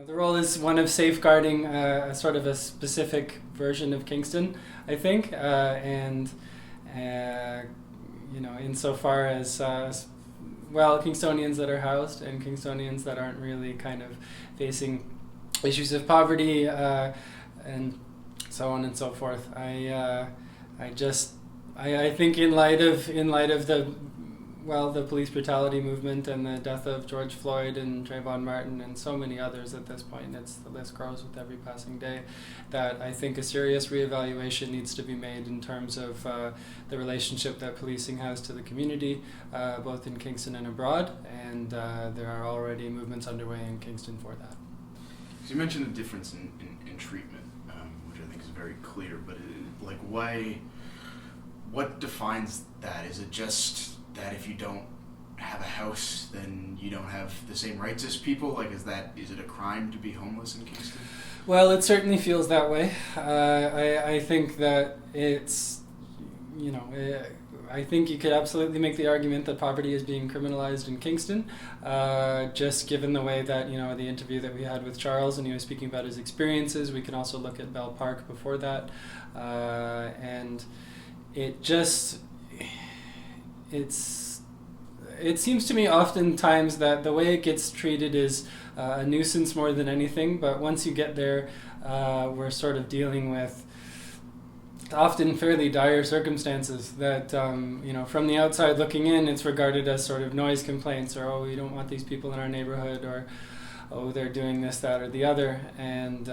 The role is one of safeguarding a sort of a specific version of Kingston, I think, and insofar as Kingstonians that are housed and Kingstonians that aren't really kind of facing issues of poverty and so on and so forth. I think in light of the police brutality movement and the death of George Floyd and Trayvon Martin and so many others at this point, the list grows with every passing day, that I think a serious reevaluation needs to be made in terms of the relationship that policing has to the community, both in Kingston and abroad, and there are already movements underway in Kingston for that. So you mentioned the difference in treatment, which I think is very clear, but what defines that? Is it just that if you don't have a house, then you don't have the same rights as people? Is it a crime to be homeless in Kingston? Well, it certainly feels that way. I think that it's, I think you could absolutely make the argument that poverty is being criminalized in Kingston, just given the way that, the interview that we had with Charles and he was speaking about his experiences. We can also look at Bell Park before that. And it just... It seems to me oftentimes that the way it gets treated is a nuisance more than anything, but once you get there, we're sort of dealing with often fairly dire circumstances that, from the outside looking in, it's regarded as sort of noise complaints, or, oh, we don't want these people in our neighborhood, or, oh, they're doing this, that, or the other, and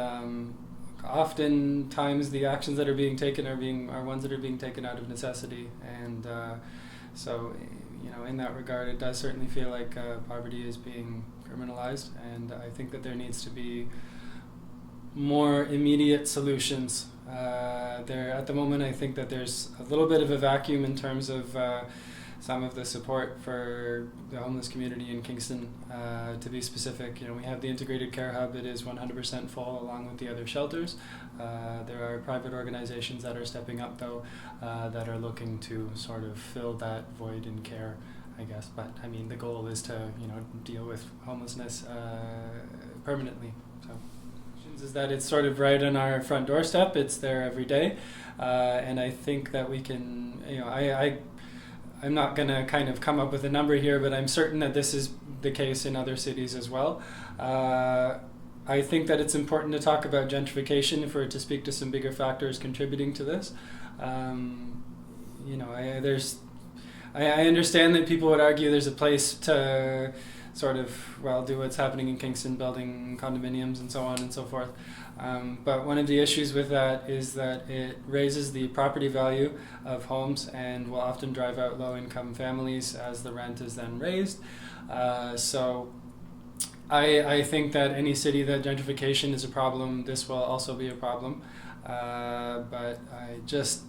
oftentimes the actions that are being taken are ones that are being taken out of necessity, and so, in that regard, it does certainly feel like poverty is being criminalized, and I think that there needs to be more immediate solutions. At the moment, I think that there's a little bit of a vacuum in terms of some of the support for the homeless community in Kingston. To be specific, we have the integrated care hub. It is 100% full along with the other shelters. There are private organizations that are stepping up, though, that are looking to sort of fill that void in care, I guess. But I mean, the goal is to deal with homelessness permanently. So is that it's sort of right on our front doorstep. It's there every day, and I think that we can. I'm not going to kind of come up with a number here, but I'm certain that this is the case in other cities as well. I think that it's important to talk about gentrification if we're to speak to some bigger factors contributing to this. I understand that people would argue there's a place to sort of, do what's happening in Kingston, building condominiums and so on and so forth. But one of the issues with that is that it raises the property value of homes and will often drive out low-income families as the rent is then raised. So I think that any city that gentrification is a problem, this will also be a problem. But I just,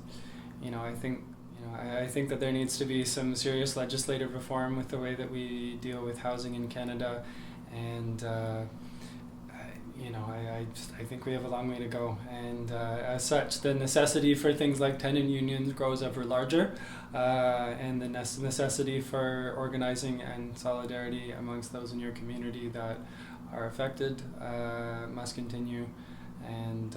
I think that there needs to be some serious legislative reform with the way that we deal with housing in Canada, and I think we have a long way to go. And as such, the necessity for things like tenant unions grows ever larger, and the necessity for organizing and solidarity amongst those in your community that are affected must continue. And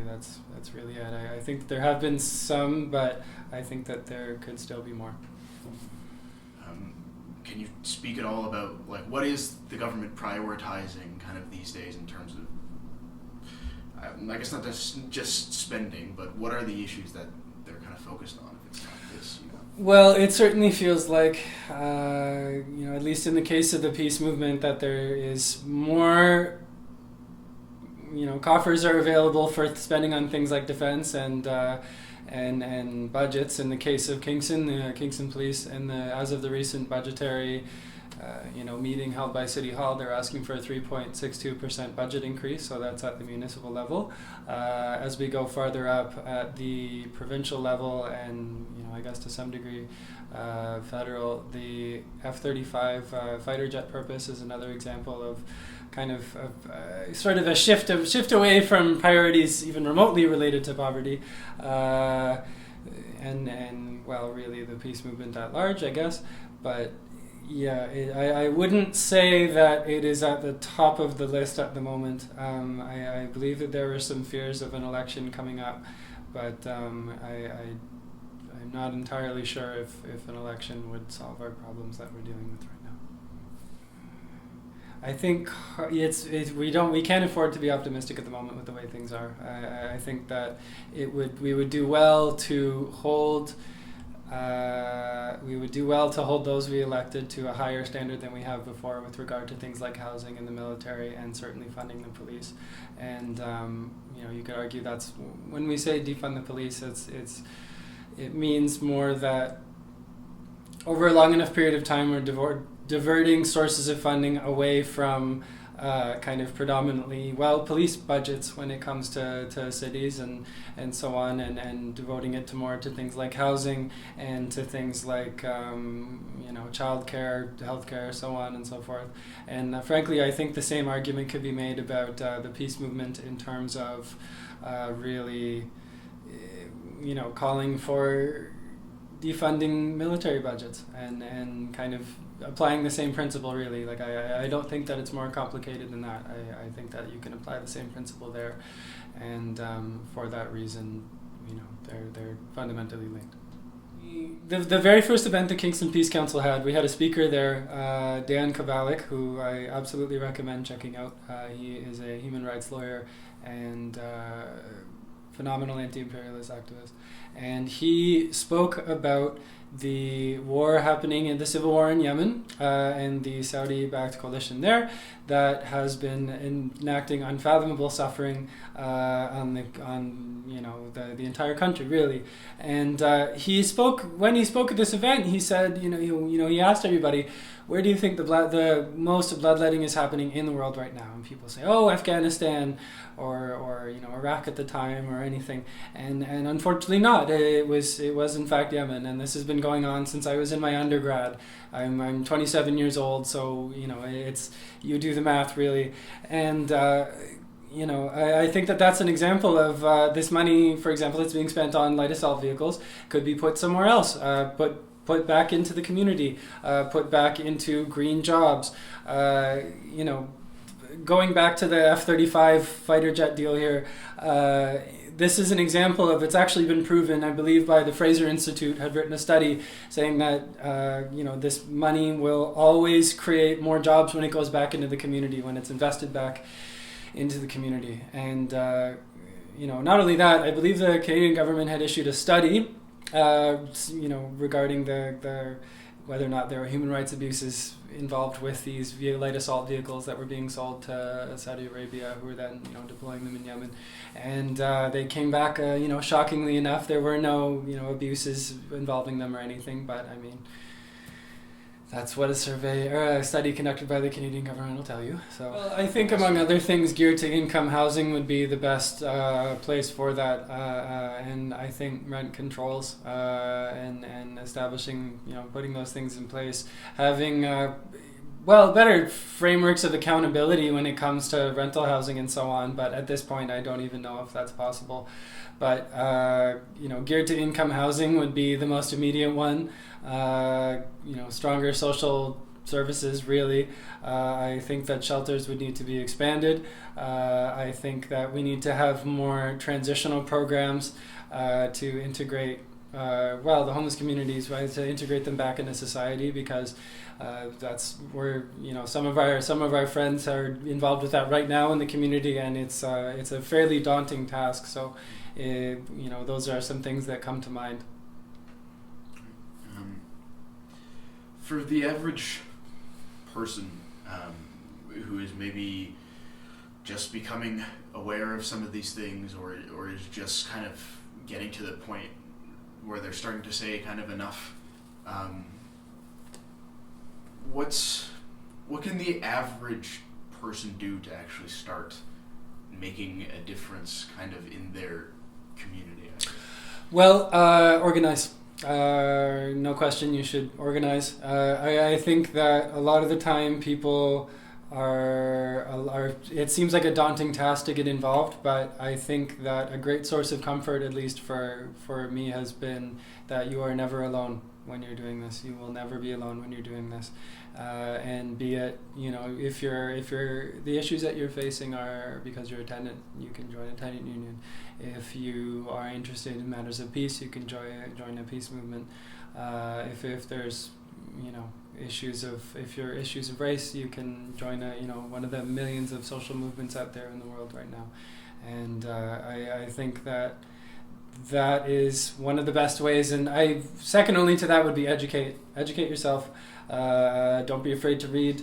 that's really it. I think there have been some, but I think that there could still be more. Can you speak at all about what is the government prioritizing kind of these days in terms of, I guess not just spending, but what are the issues that they're kind of focused on if it's not this? Well, it certainly feels like, at least in the case of the peace movement, that there is more. Coffers are available for spending on things like defense and budgets. In the case of Kingston, the Kingston Police, and as of the recent budgetary, meeting held by City Hall, they're asking for a 3.62% budget increase. So that's at the municipal level. As we go farther up at the provincial level, and I guess to some degree, federal, the F-35 fighter jet purpose is another example of kind of sort of a shift away from priorities even remotely related to poverty, and really the peace movement at large, I guess. But I wouldn't say that it is at the top of the list at the moment. I believe that there were some fears of an election coming up, but I'm not entirely sure if an election would solve our problems that we're dealing with right now. I think we can't afford to be optimistic at the moment with the way things are. I think that we would do well to hold. We would do well to hold those we elected to a higher standard than we have before with regard to things like housing and the military and certainly funding the police. And you could argue that's when we say defund the police, it means more that over a long enough period of time we're diverting sources of funding away from kind of predominantly police budgets when it comes to cities and so on, and devoting it more to things like housing and to things like childcare, healthcare, so on and so forth. And frankly, I think the same argument could be made about the peace movement in terms of really calling for defunding military budgets and kind of applying the same principle, really. Like I don't think that it's more complicated than that. I think that you can apply the same principle there, and for that reason, they're fundamentally linked. The very first event the Kingston Peace Council had, we had a speaker there, Dan Kavalik, who I absolutely recommend checking out. He is a human rights lawyer and phenomenal anti-imperialist activist, and he spoke about the war happening in the civil war in Yemen and the Saudi-backed coalition there that has been enacting unfathomable suffering on the entire country, really. And when he spoke at this event, he said, he asked everybody, where do you think the most bloodletting is happening in the world right now? And people say, oh, Afghanistan or Iraq at the time or anything. And unfortunately not. It was in fact Yemen, and this has been going on since I was in my undergrad. I'm 27 years old, so it's, you do the math, really. And I think that that's an example of this money, for example, that's being spent on light assault vehicles, could be put somewhere else, put back into the community, put back into green jobs. Going back to the F-35 fighter jet deal here, this is an example of, it's actually been proven, I believe, by the Fraser Institute, had written a study saying that this money will always create more jobs when it goes back into the community, when it's invested back into the community. And not only that, I believe the Canadian government had issued a study regarding the whether or not there were human rights abuses involved with these light assault vehicles that were being sold to Saudi Arabia, who were then deploying them in Yemen. And they came back, shockingly enough, there were no abuses involving them or anything. But I mean, that's what a survey or a study conducted by the Canadian government will tell you. So I think, among other things, geared to income housing would be the best place for that. And I think rent controls and establishing, putting those things in place, having better frameworks of accountability when it comes to rental housing and so on. But at this point, I don't even know if that's possible. But geared to income housing would be the most immediate one. Stronger social services, really. I think that shelters would need to be expanded. I think that we need to have more transitional programs to integrate the homeless communities, right? To integrate them back into society, because that's where some of our friends are involved with that right now in the community, and it's a fairly daunting task. So those are some things that come to mind. For the average person who is maybe just becoming aware of some of these things, or is just kind of getting to the point where they're starting to say kind of enough, what can the average person do to actually start making a difference kind of in their community? Well, organize. No question, you should organize. I think that a lot of the time people are it seems like a daunting task to get involved, but I think that a great source of comfort, at least for me, has been that you are never alone when you're doing this. You will never be alone when you're doing this. and be it, if the issues that you're facing are because you're a tenant, you can join a tenant union. If you are interested in matters of peace, you can join a peace movement. If there's if you're issues of race, you can join one of the millions of social movements out there in the world right now. And I think that is one of the best ways. And second only to that would be educate yourself. Don't be afraid to read.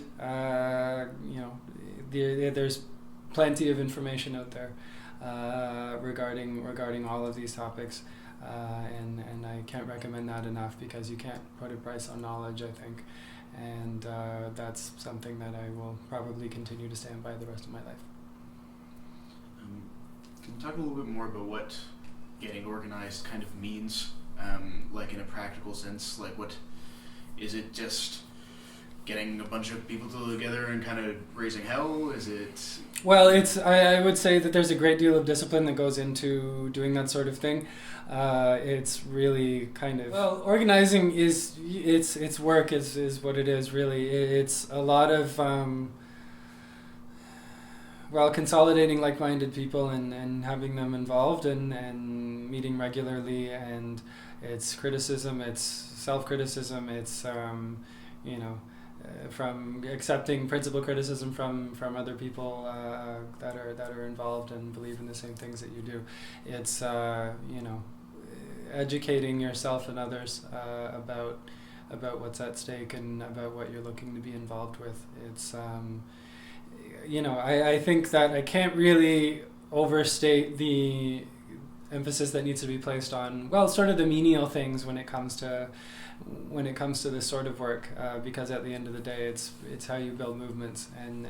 There's plenty of information out there regarding all of these topics. And I can't recommend that enough, because you can't put a price on knowledge, I think. And that's something that I will probably continue to stand by the rest of my life. Can you talk a little bit more about what getting organized kind of means, like in a practical sense? Like, what is it? Just getting a bunch of people together and kind of raising hell? Is it? Well, I would say that there's a great deal of discipline that goes into doing that sort of thing. It's really kind of, organizing is it's work is what it is, really. It's a lot of consolidating like-minded people and having them involved and meeting regularly, and it's criticism, it's self-criticism, it's from accepting principal criticism from other people that are involved and believe in the same things that you do. It's educating yourself and others about what's at stake and about what you're looking to be involved with. It's I think that I can't really overstate the emphasis that needs to be placed on sort of the menial things when it comes to this sort of work, because at the end of the day, it's how you build movements, and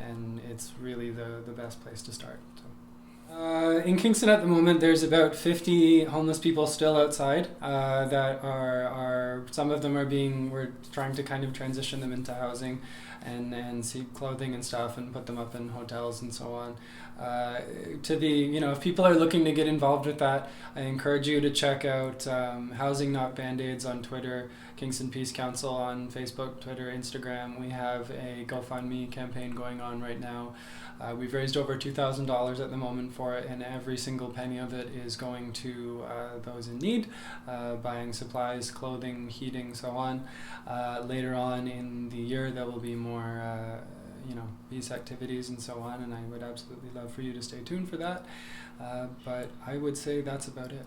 it's really the best place to start. So. In Kingston at the moment, there's about 50 homeless people still outside that are some of them we're trying to kind of transition them into housing and seek clothing and stuff and put them up in hotels and so on. If people are looking to get involved with that, I encourage you to check out Housing Not Band-Aids on Twitter, Kingston Peace Council on Facebook, Twitter, Instagram. We have a GoFundMe campaign going on right now. We've raised over $2,000 at the moment for it, and every single penny of it is going to those in need, buying supplies, clothing, heating, so on. Later on in the year, there will be more peace activities and so on, and I would absolutely love for you to stay tuned for that. But I would say that's about it.